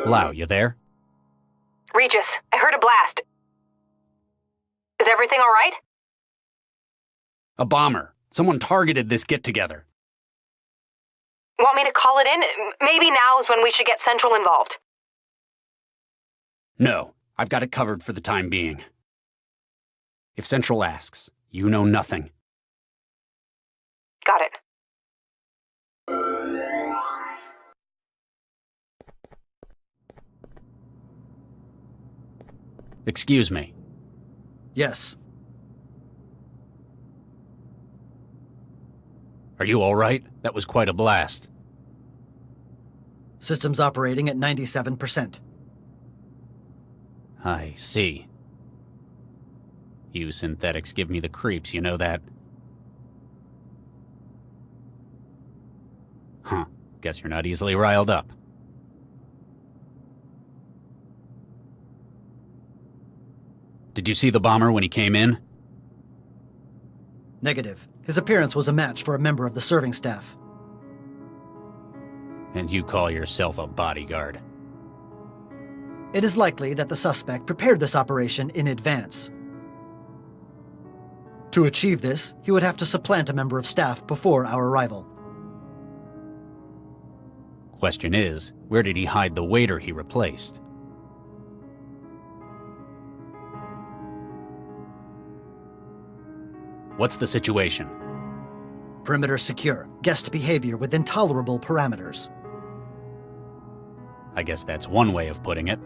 Lau, you there? Regis, I heard a blast. Is everything all right? A bomber. Someone targeted this get-together. Want me to call it in? Maybe now is when we should get Central involved. No, I've got it covered for the time being. If Central asks, you know nothing. Got it. Excuse me. Yes. Are you all right? That was quite a blast. Systems operating at 97%. I see. You synthetics give me the creeps, you know that? Huh. Guess you're not easily riled up. Did you see the bomber when he came in? Negative. His appearance was a match for a member of the serving staff. And you call yourself a bodyguard? It is likely that the suspect prepared this operation in advance. To achieve this, he would have to supplant a member of staff before our arrival. Question is, where did he hide the waiter he replaced? What's the situation? Perimeter secure. Guest behavior with intolerable parameters. I guess that's one way of putting it.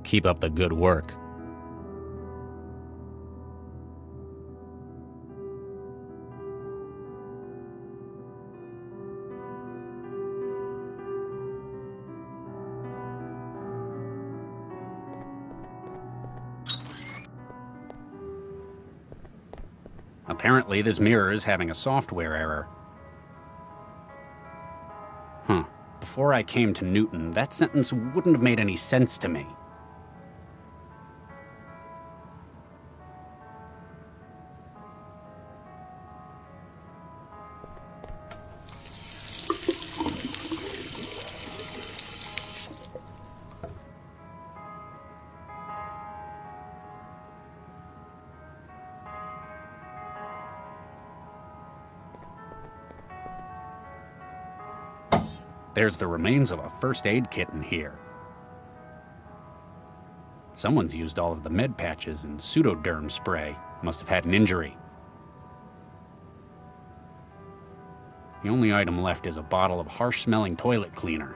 Keep up the good work. Apparently, this mirror is having a software error. Huh. Before I came to Newton, that sentence wouldn't have made any sense to me. There's the remains of a first aid kit in here. Someone's used all of the med patches and pseudoderm spray. Must have had an injury. The only item left is a bottle of harsh-smelling toilet cleaner.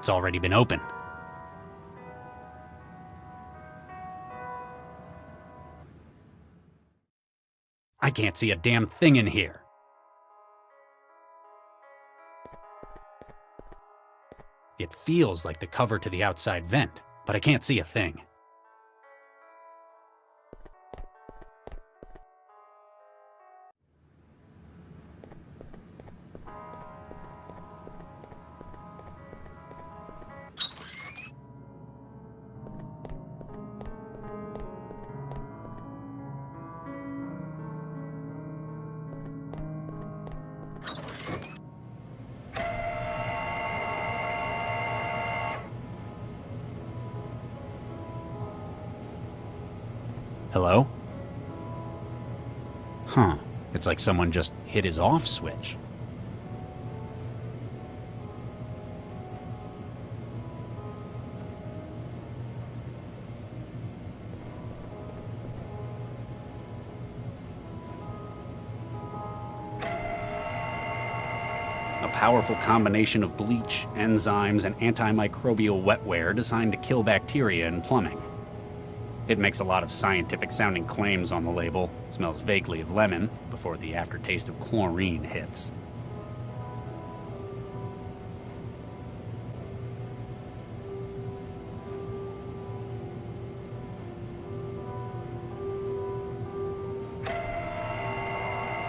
It's already been opened. I can't see a damn thing in here. It feels like the cover to the outside vent, but I can't see a thing. Hello? Huh. It's like someone just hit his off switch. A powerful combination of bleach, enzymes, and antimicrobial wetware designed to kill bacteria in plumbing. It makes a lot of scientific-sounding claims on the label, smells vaguely of lemon, before the aftertaste of chlorine hits.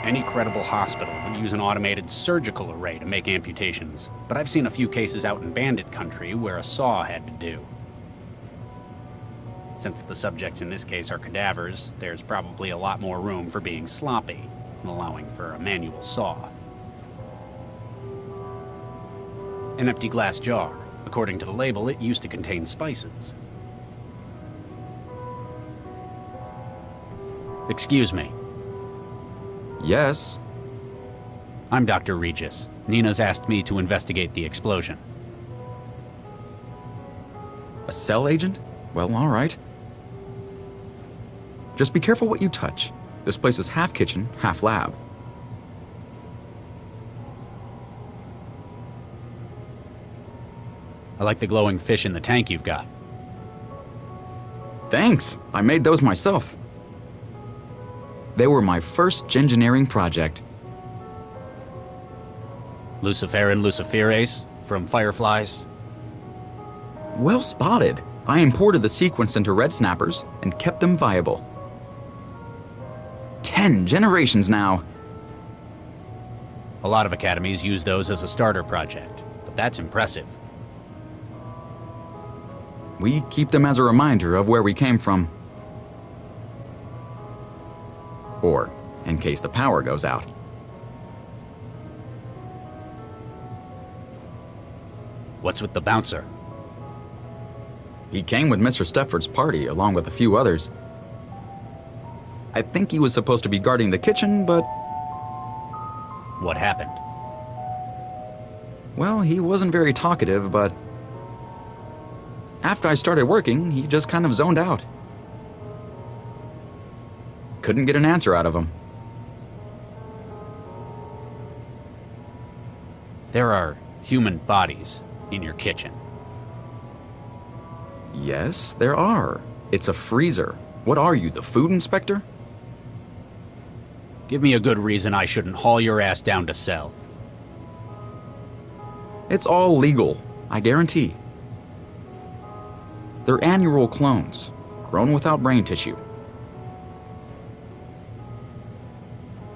Any credible hospital would use an automated surgical array to make amputations, but I've seen a few cases out in bandit country where a saw had to do. Since the subjects in this case are cadavers, there's probably a lot more room for being sloppy, allowing for a manual saw. An empty glass jar. According to the label, it used to contain spices. Excuse me. Yes. I'm Dr. Regis. Nina's asked me to investigate the explosion. A cell agent? Well, all right. Just be careful what you touch. This place is half kitchen, half lab. I like the glowing fish in the tank you've got. Thanks. I made those myself. They were my first gengineering project. Luciferin luciferase from fireflies. Well spotted. I imported the sequence into red snappers and kept them viable. 10 generations now. A lot of academies use those as a starter project, but that's impressive. We keep them as a reminder of where we came from. Or in case the power goes out. What's with the bouncer? He came with Mr. Stepford's party along with a few others. I think he was supposed to be guarding the kitchen, but... What happened? Well, he wasn't very talkative, but... After I started working, he just kind of zoned out. Couldn't get an answer out of him. There are human bodies in your kitchen. Yes, there are. It's a freezer. What are you, the food inspector? Give me a good reason I shouldn't haul your ass down to cell. It's all legal, I guarantee. They're annual clones, grown without brain tissue.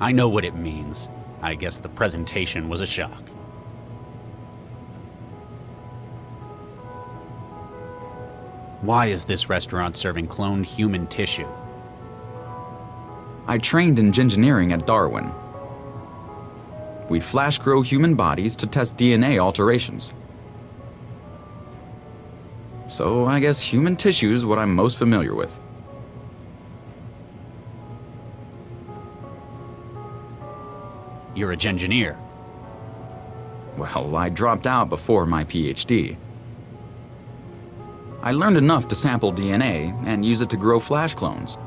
I know what it means. I guess the presentation was a shock. Why is this restaurant serving cloned human tissue? I trained in engineering at Darwin. We'd flash grow human bodies to test DNA alterations. So I guess human tissue is what I'm most familiar with. You're a engineer. Well, I dropped out before my PhD. I learned enough to sample DNA and use it to grow flash clones.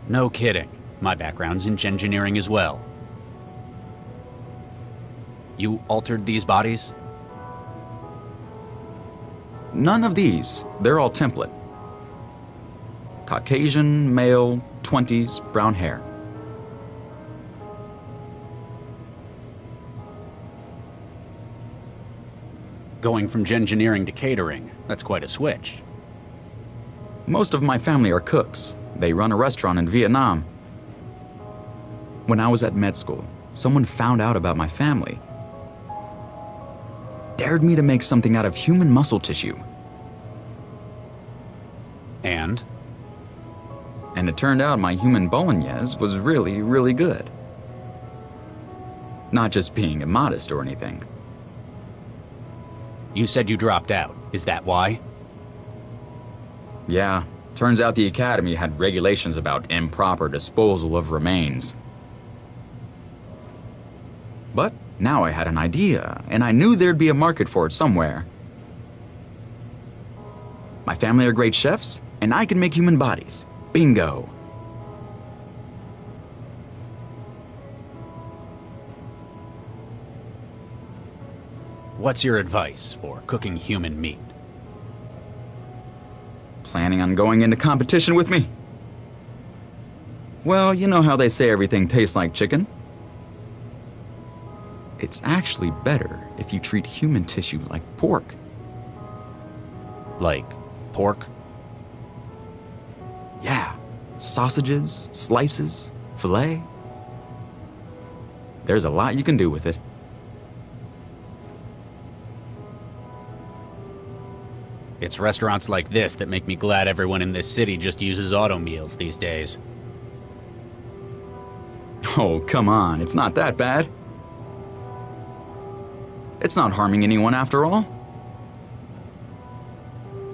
No kidding. My background's in engineering as well. You altered these bodies? None of these. They're all template. Caucasian, male, 20s, brown hair. Going from engineering to catering, that's quite a switch. Most of my family are cooks. They run a restaurant in Vietnam. When I was at med school, someone found out about my family. Dared me to make something out of human muscle tissue. And? And it turned out my human bolognese was really, really good. Not just being immodest or anything. You said you dropped out. Is that why? Yeah, turns out the academy had regulations about improper disposal of remains. But now I had an idea, and I knew there'd be a market for it somewhere. My family are great chefs, and I can make human bodies. Bingo! What's your advice for cooking human meat? Planning on going into competition with me? Well, you know how they say everything tastes like chicken? It's actually better if you treat human tissue like pork. Like pork? Yeah, sausages, slices, filet. There's a lot you can do with it. It's restaurants like this that make me glad everyone in this city just uses auto meals these days. Oh, come on, it's not that bad. It's not harming anyone after all.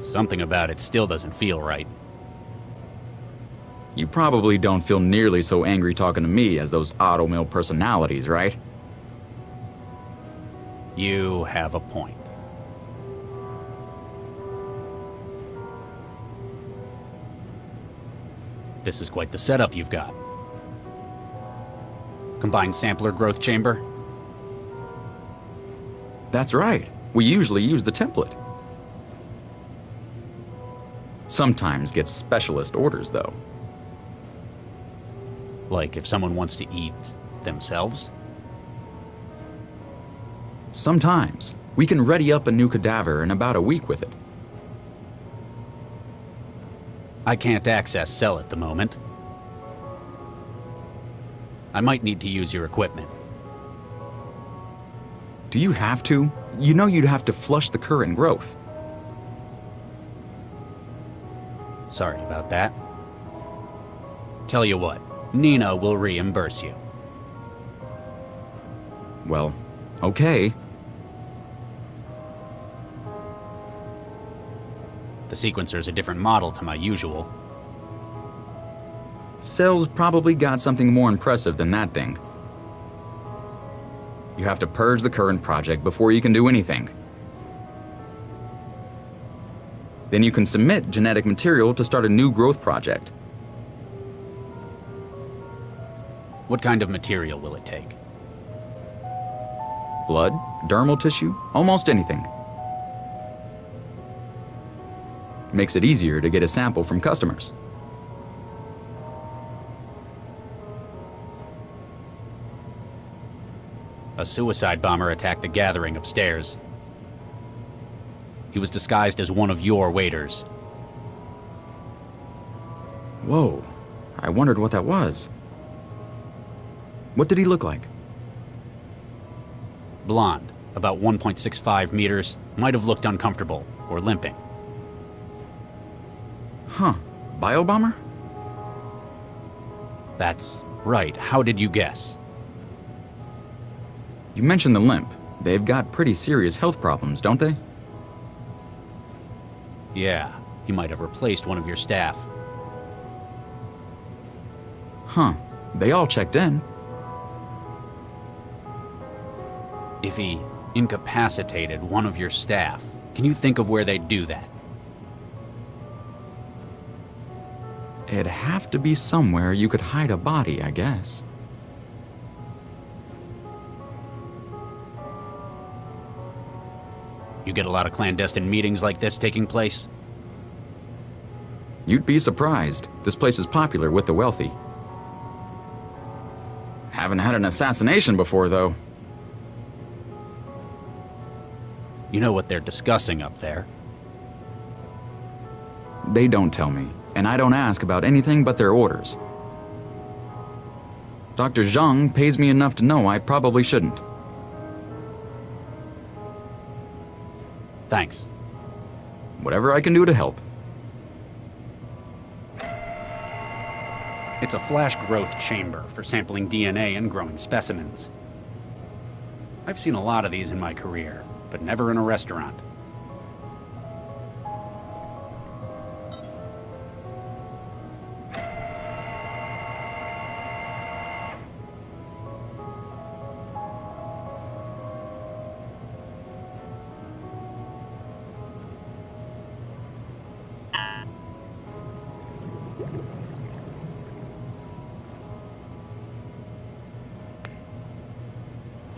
Something about it still doesn't feel right. You probably don't feel nearly so angry talking to me as those auto mill personalities, right? You have a point. This is quite the setup you've got. Combined sampler growth chamber? That's right. We usually use the template. Sometimes get specialist orders, though. Like if someone wants to eat themselves? Sometimes. We can ready up a new cadaver in about a week with it. I can't access cell at the moment. I might need to use your equipment. Do you have to? You know you'd have to flush the current growth. Sorry about that. Tell you what, Nina will reimburse you. Well, okay. The sequencer's a different model to my usual. Cell's probably got something more impressive than that thing. You have to purge the current project before you can do anything. Then you can submit genetic material to start a new growth project. What kind of material will it take? Blood, dermal tissue, almost anything. Makes it easier to get a sample from customers. A suicide bomber attacked the gathering upstairs. He was disguised as one of your waiters. Whoa, I wondered what that was. What did he look like? Blonde, about 1.65 meters, might have looked uncomfortable or limping. Huh, biobomber? That's right. How did you guess? You mentioned the limp. They've got pretty serious health problems, don't they? Yeah, he might have replaced one of your staff. Huh, they all checked in. If he incapacitated one of your staff, can you think of where they'd do that? It'd have to be somewhere you could hide a body, I guess. You get a lot of clandestine meetings like this taking place? You'd be surprised. This place is popular with the wealthy. Haven't had an assassination before, though. You know what they're discussing up there. They don't tell me, and I don't ask about anything but their orders. Dr. Zhang pays me enough to know I probably shouldn't. Thanks. Whatever I can do to help. It's a flash growth chamber for sampling DNA and growing specimens. I've seen a lot of these in my career, but never in a restaurant.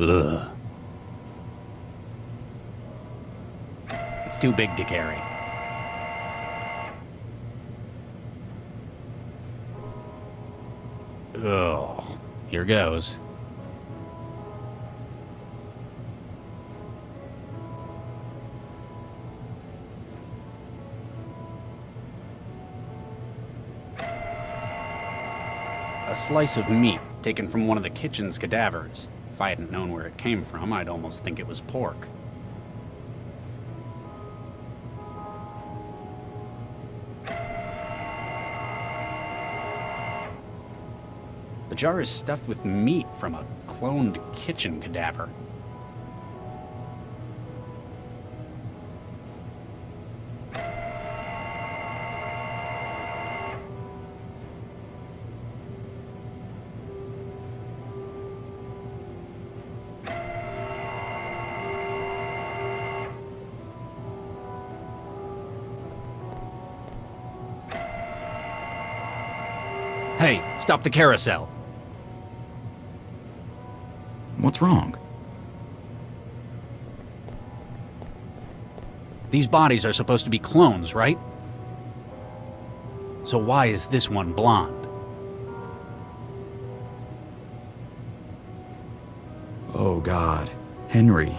Ugh. It's too big to carry. Oh, here goes. A slice of meat taken from one of the kitchen's cadavers. If I hadn't known where it came from, I'd almost think it was pork. The jar is stuffed with meat from a cloned kitchen cadaver. Hey, stop the carousel. What's wrong? These bodies are supposed to be clones, right? So why is this one blonde? Oh, God. Henry.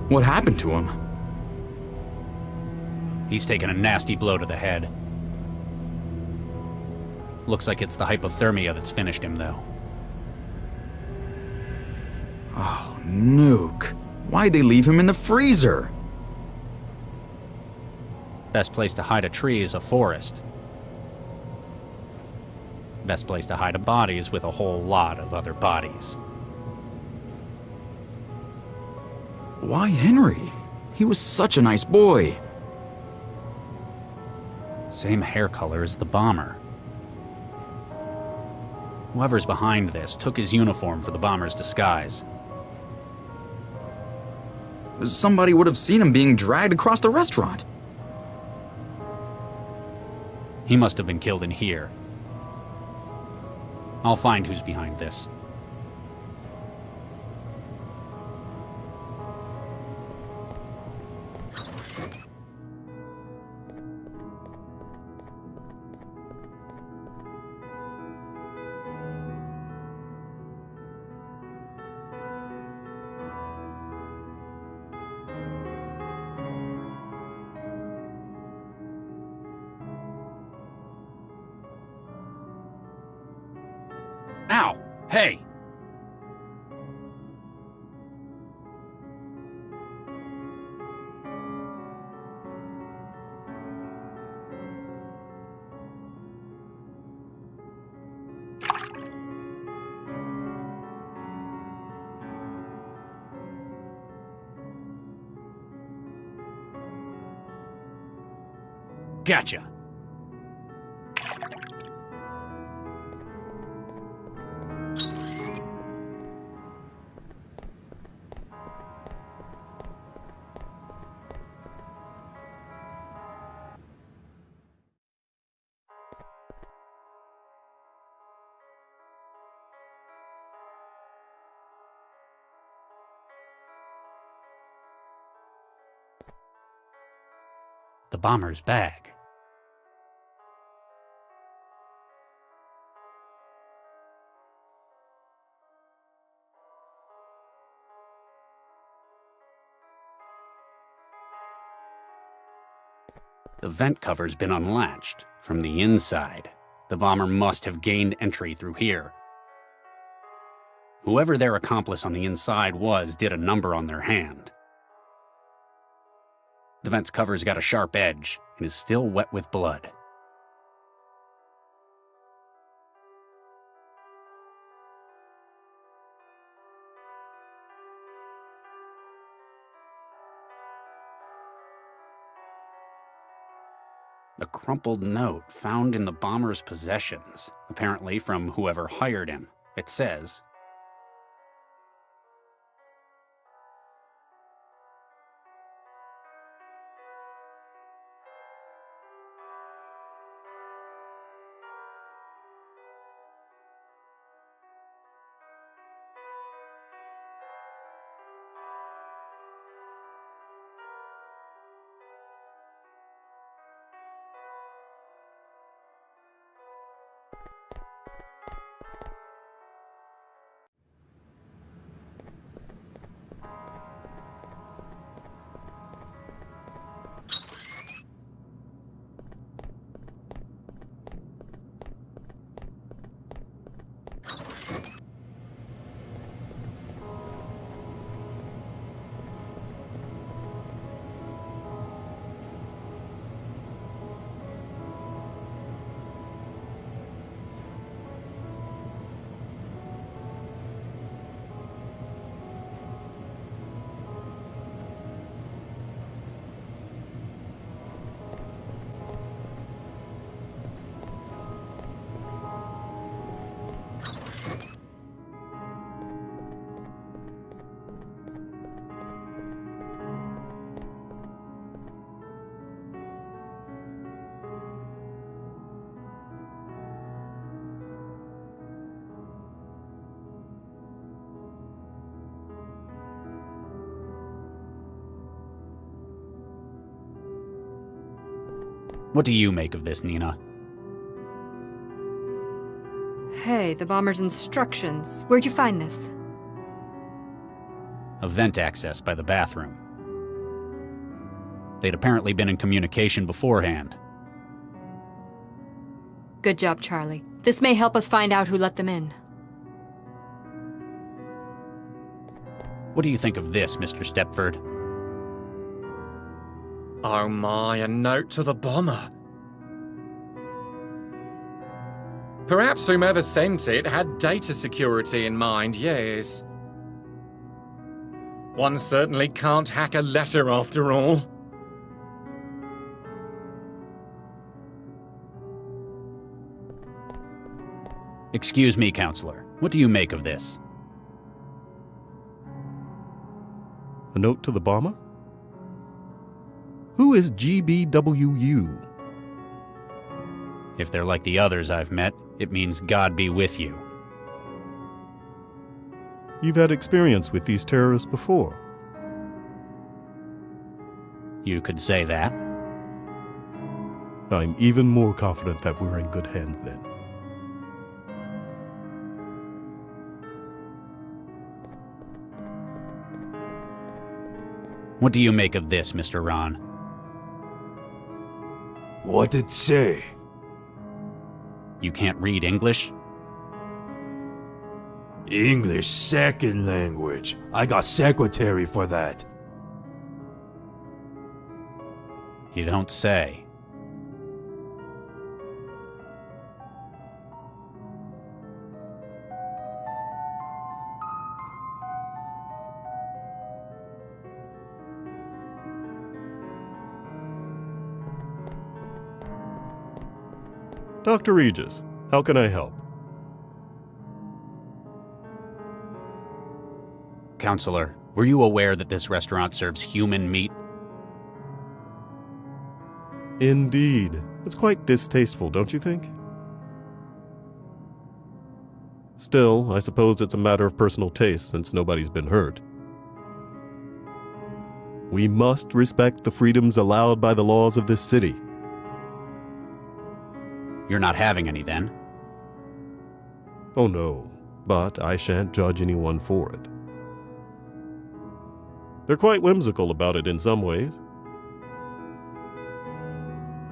What happened to him? He's taken a nasty blow to the head. Looks like it's the hypothermia that's finished him, though. Oh, Nuke. Why'd they leave him in the freezer? Best place to hide a tree is a forest. Best place to hide a body is with a whole lot of other bodies. Why Henry? He was such a nice boy. Same hair color as the bomber. Whoever's behind this took his uniform for the bomber's disguise. Somebody would have seen him being dragged across the restaurant. He must have been killed in here. I'll find who's behind this. Ow! Hey! Gotcha. The bomber's bag. The vent cover's been unlatched from the inside. The bomber must have gained entry through here. Whoever their accomplice on the inside was did a number on their hand. The vent's cover's got a sharp edge and is still wet with blood. A crumpled note found in the bomber's possessions, apparently from whoever hired him. It says, What do you make of this, Nina? Hey, the bomber's instructions. Where'd you find this? A vent access by the bathroom. They'd apparently been in communication beforehand. Good job, Charlie. This may help us find out who let them in. What do you think of this, Mr. Stepford? Oh my, a note to the bomber. Perhaps whomever sent it had data security in mind, yes. One certainly can't hack a letter after all. Excuse me, Counselor. What do you make of this? A note to the bomber? Who is GBWU? If they're like the others I've met, it means God be with you. You've had experience with these terrorists before. You could say that. I'm even more confident that we're in good hands then. What do you make of this, Mr. Ron? What it say? You can't read English? English second language. I got secretary for that. You don't say. Dr. Regis, how can I help? Counselor, were you aware that this restaurant serves human meat? Indeed. It's quite distasteful, don't you think? Still, I suppose it's a matter of personal taste since nobody's been hurt. We must respect the freedoms allowed by the laws of this city. You're not having any then? Oh no, but I shan't judge anyone for it. They're quite whimsical about it in some ways.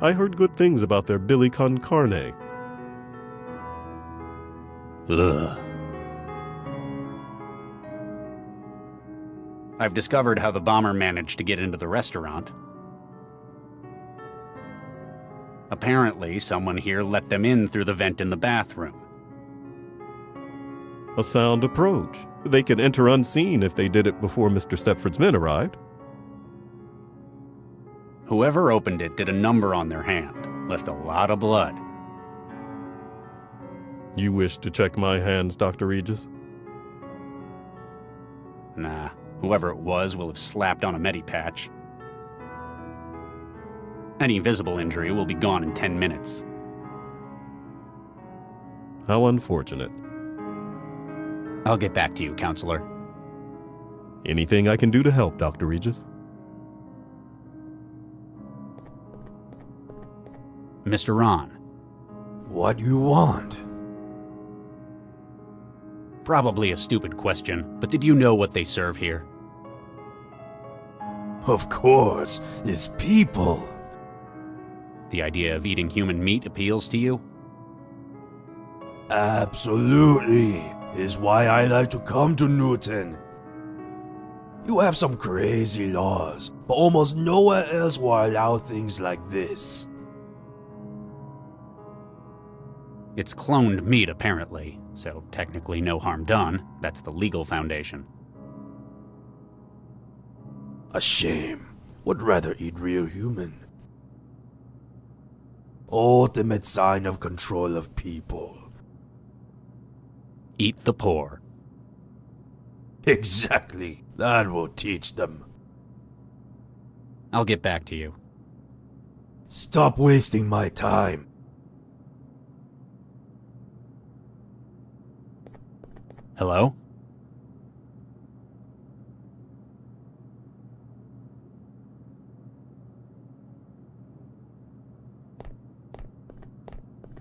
I heard good things about their Billy con carne. Ugh. I've discovered how the bomber managed to get into the restaurant. Apparently, someone here let them in through the vent in the bathroom. A sound approach. They could enter unseen if they did it before Mr. Stepford's men arrived. Whoever opened it did a number on their hand, left a lot of blood. You wish to check my hands, Dr. Regis? Nah, whoever it was will have slapped on a medipatch. Any visible injury will be gone in 10 minutes. How unfortunate. I'll get back to you, Counselor. Anything I can do to help, Dr. Regis? Mr. Ron. What you want? Probably a stupid question, but did you know what they serve here? Of course, it's people. The idea of eating human meat appeals to you? Absolutely. Is why I like to come to Newton. You have some crazy laws, but almost nowhere else will allow things like this. It's cloned meat, apparently, so technically no harm done. That's the legal foundation. A shame. Would rather eat real human. Ultimate sign of control of people. Eat the poor. Exactly. That will teach them. I'll get back to you. Stop wasting my time. Hello?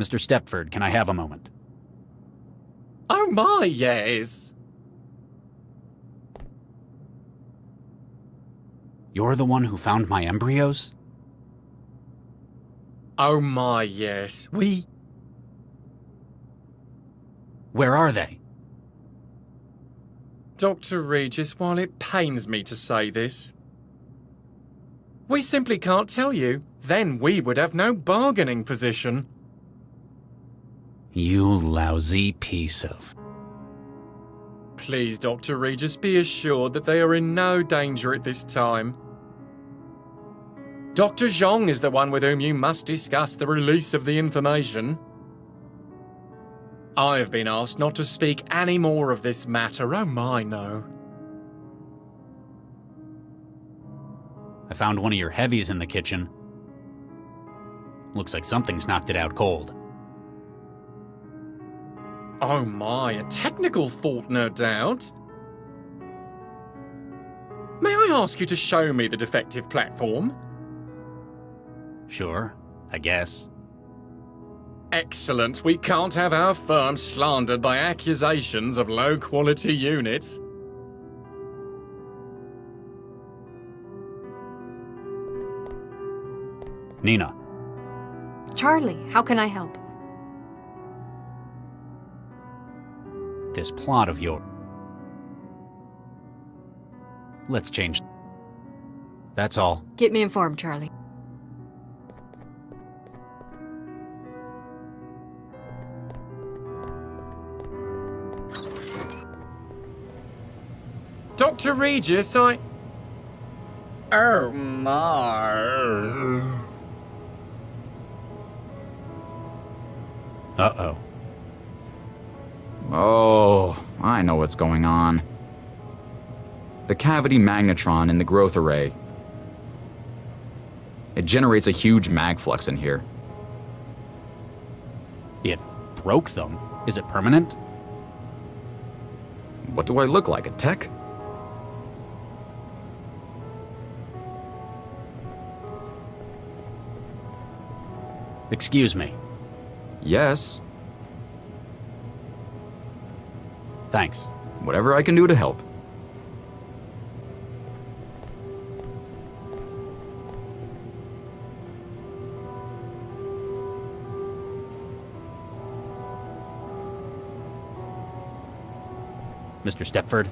Mr. Stepford, can I have a moment? Oh my, yes. You're the one who found my embryos? Oh my, yes. Where are they? Dr. Regis, while it pains me to say this, we simply can't tell you. Then we would have no bargaining position. You lousy piece of... Please, Dr. Regis, be assured that they are in no danger at this time. Dr. Zhong is the one with whom you must discuss the release of the information. I have been asked not to speak any more of this matter. Oh my, no. I found one of your heavies in the kitchen. Looks like something's knocked it out cold. Oh my, a technical fault, no doubt. May I ask you to show me the defective platform? Sure, I guess. Excellent. We can't have our firm slandered by accusations of low-quality units. Nina, Charlie, how can I help? this plot of yours. Let's change. That's all. Keep me informed, Charlie. Dr. Regis, Oh my... Uh-oh. Oh, I know what's going on. The cavity magnetron in the growth array. It generates a huge mag flux in here. It broke them. Is it permanent? What do I look like, a tech? Excuse me. Yes, Thanks. whatever I can do to help. Mr. Stepford?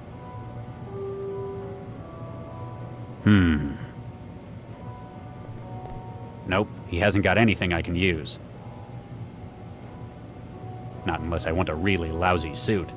Nope, he hasn't got anything I can use. Not unless I want a really lousy suit.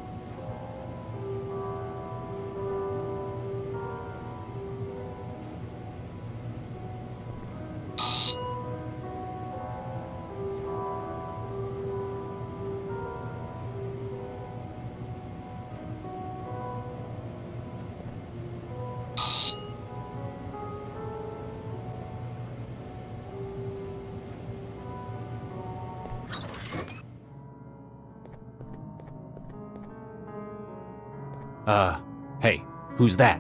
Hey, who's that?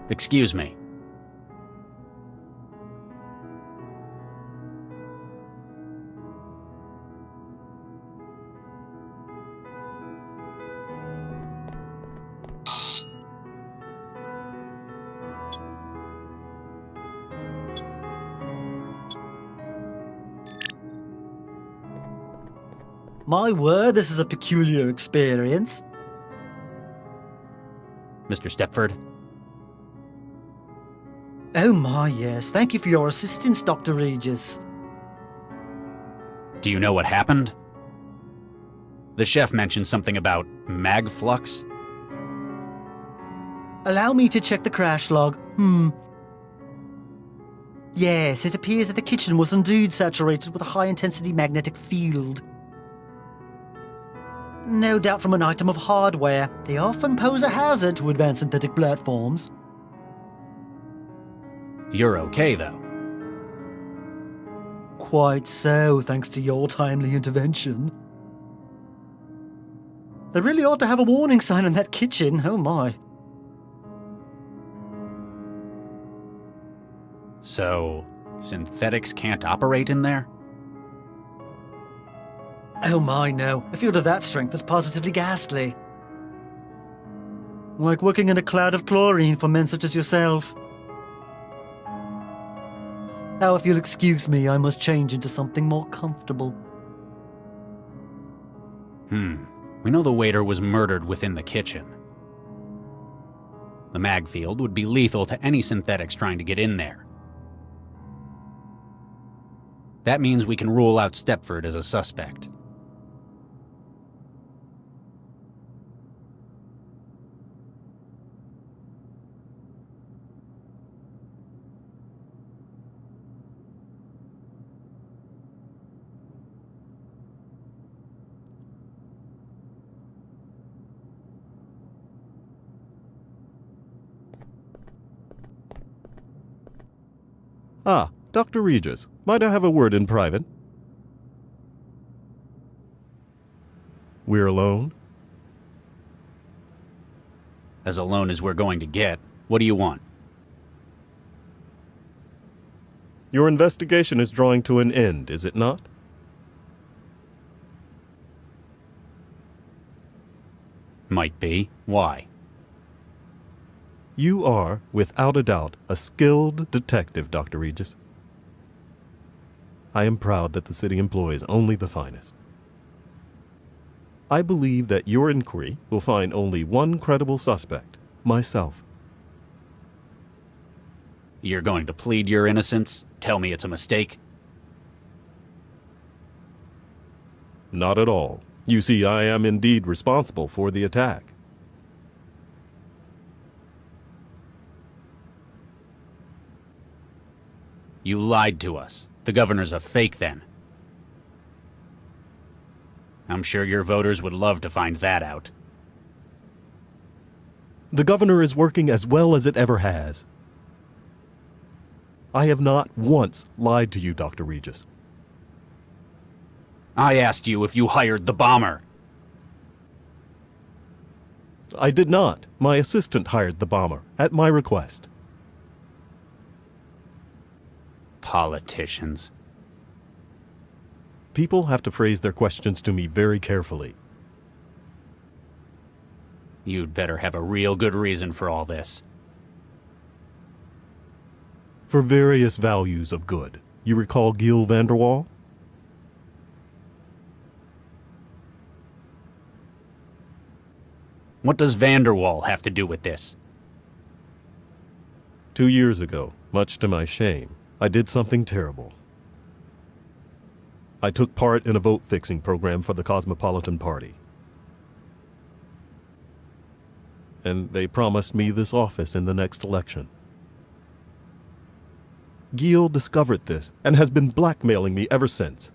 Excuse me. My word, this is a peculiar experience. Mr. Stepford? Oh my, yes. Thank you for your assistance, Dr. Regis. Do you know what happened? The chef mentioned something about mag flux. Allow me to check the crash log. Yes, it appears that the kitchen was indeed saturated with a high-intensity magnetic field. No doubt from an item of hardware. They often pose a hazard to advanced synthetic platforms. You're okay, though. Quite so, thanks to your timely intervention. They really ought to have a warning sign in that kitchen, oh my. So, synthetics can't operate in there? Oh my, no. A field of that strength is positively ghastly. Like working in a cloud of chlorine for men such as yourself. Now, if you'll excuse me, I must change into something more comfortable. We know the waiter was murdered within the kitchen. The mag field would be lethal to any synthetics trying to get in there. That means we can rule out Stepford as a suspect. Ah, Dr. Regis, might I have a word in private? We're alone? As alone as we're going to get, what do you want? Your investigation is drawing to an end, is it not? Might be. Why? You are, without a doubt, a skilled detective, Dr. Regis. I am proud that the city employs only the finest. I believe that your inquiry will find only one credible suspect, myself. You're going to plead your innocence? Tell me it's a mistake? Not at all. You see, I am indeed responsible for the attack. You lied to us. The governor's a fake then. I'm sure your voters would love to find that out. The governor is working as well as it ever has. I have not once lied to you, Dr. Regis. I asked you if you hired the bomber. I did not. My assistant hired the bomber, at my request. Politicians. People have to phrase their questions to me very carefully. You'd better have a real good reason for all this. For various values of good. You recall Gil Vanderwall? What does Vanderwall have to do with this? 2 years ago, much to my shame, I did something terrible. I took part in a vote-fixing program for the Cosmopolitan Party. And they promised me this office in the next election. Gil discovered this and has been blackmailing me ever since.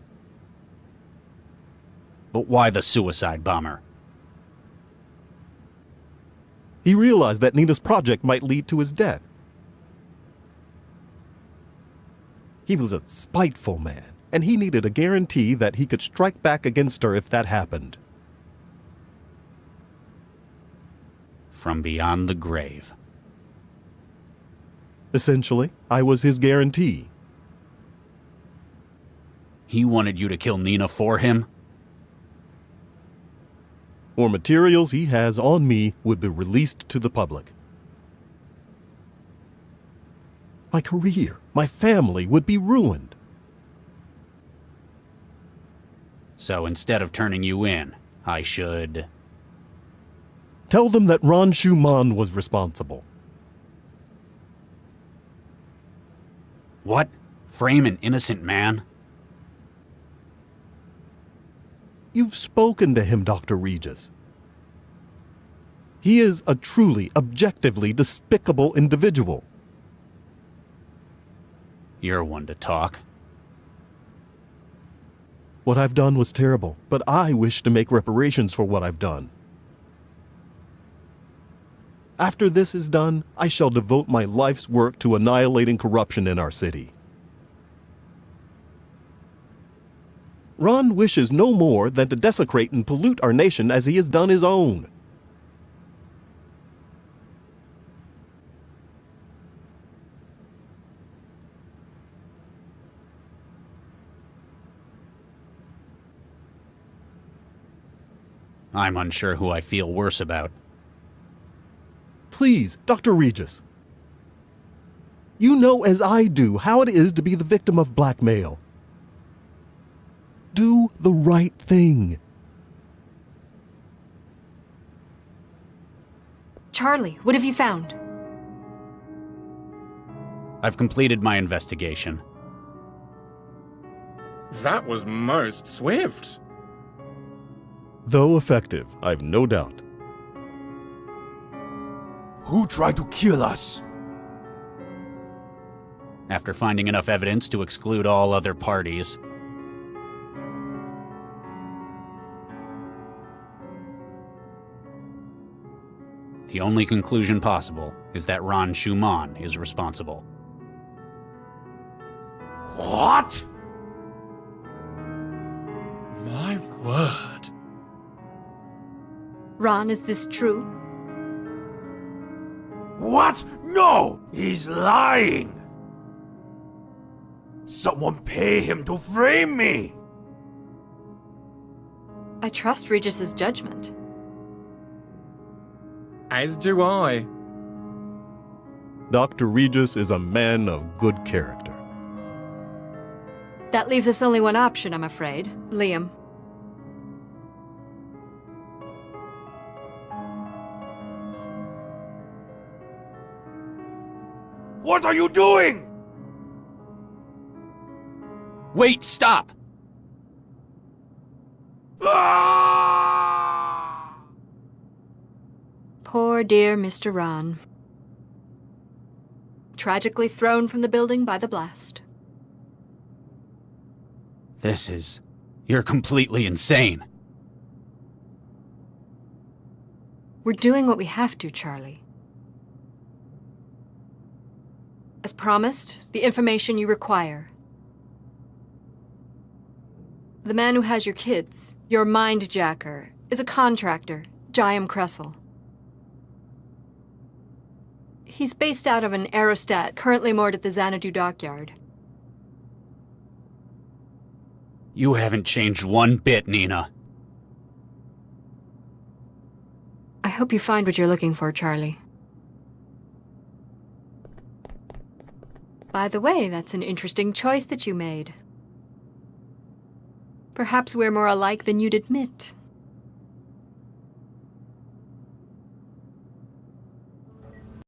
But why the suicide bomber? He realized that Nina's project might lead to his death. He was a spiteful man, and he needed a guarantee that he could strike back against her if that happened. From beyond the grave. Essentially, I was his guarantee. He wanted you to kill Nina for him? Or materials he has on me would be released to the public. My career, my family would be ruined. So instead of turning you in, I should... Tell them that Ron Schumann was responsible. What? Frame an innocent man? You've spoken to him, Dr. Regis. He is a truly, objectively despicable individual. You're one to talk. What I've done was terrible, but I wish to make reparations for what I've done. After this is done, I shall devote my life's work to annihilating corruption in our city. Ron wishes no more than to desecrate and pollute our nation as he has done his own. I'm unsure who I feel worse about. Please, Dr. Regis. You know as I do how it is to be the victim of blackmail. Do the right thing. Charlie, what have you found? I've completed my investigation. That was most swift. Though effective, I've no doubt. Who tried to kill us? After finding enough evidence to exclude all other parties, the only conclusion possible is that Ron Schumann is responsible. What? My word. Ron, is this true? What? No! He's lying! Someone pay him to frame me! I trust Regis's judgment. As do I. Dr. Regis is a man of good character. That leaves us only one option, I'm afraid. Liam. What are you doing? Wait, stop! Ah! Poor dear Mr. Ron. Tragically thrown from the building by the blast. You're completely insane. We're doing what we have to, Charlie. As promised, the information you require. The man who has your kids, your mind-jacker, is a contractor, Jayam Kressel. He's based out of an aerostat currently moored at the Xanadu dockyard. You haven't changed one bit, Nina. I hope you find what you're looking for, Charlie. By the way, that's an interesting choice that you made. Perhaps we're more alike than you'd admit.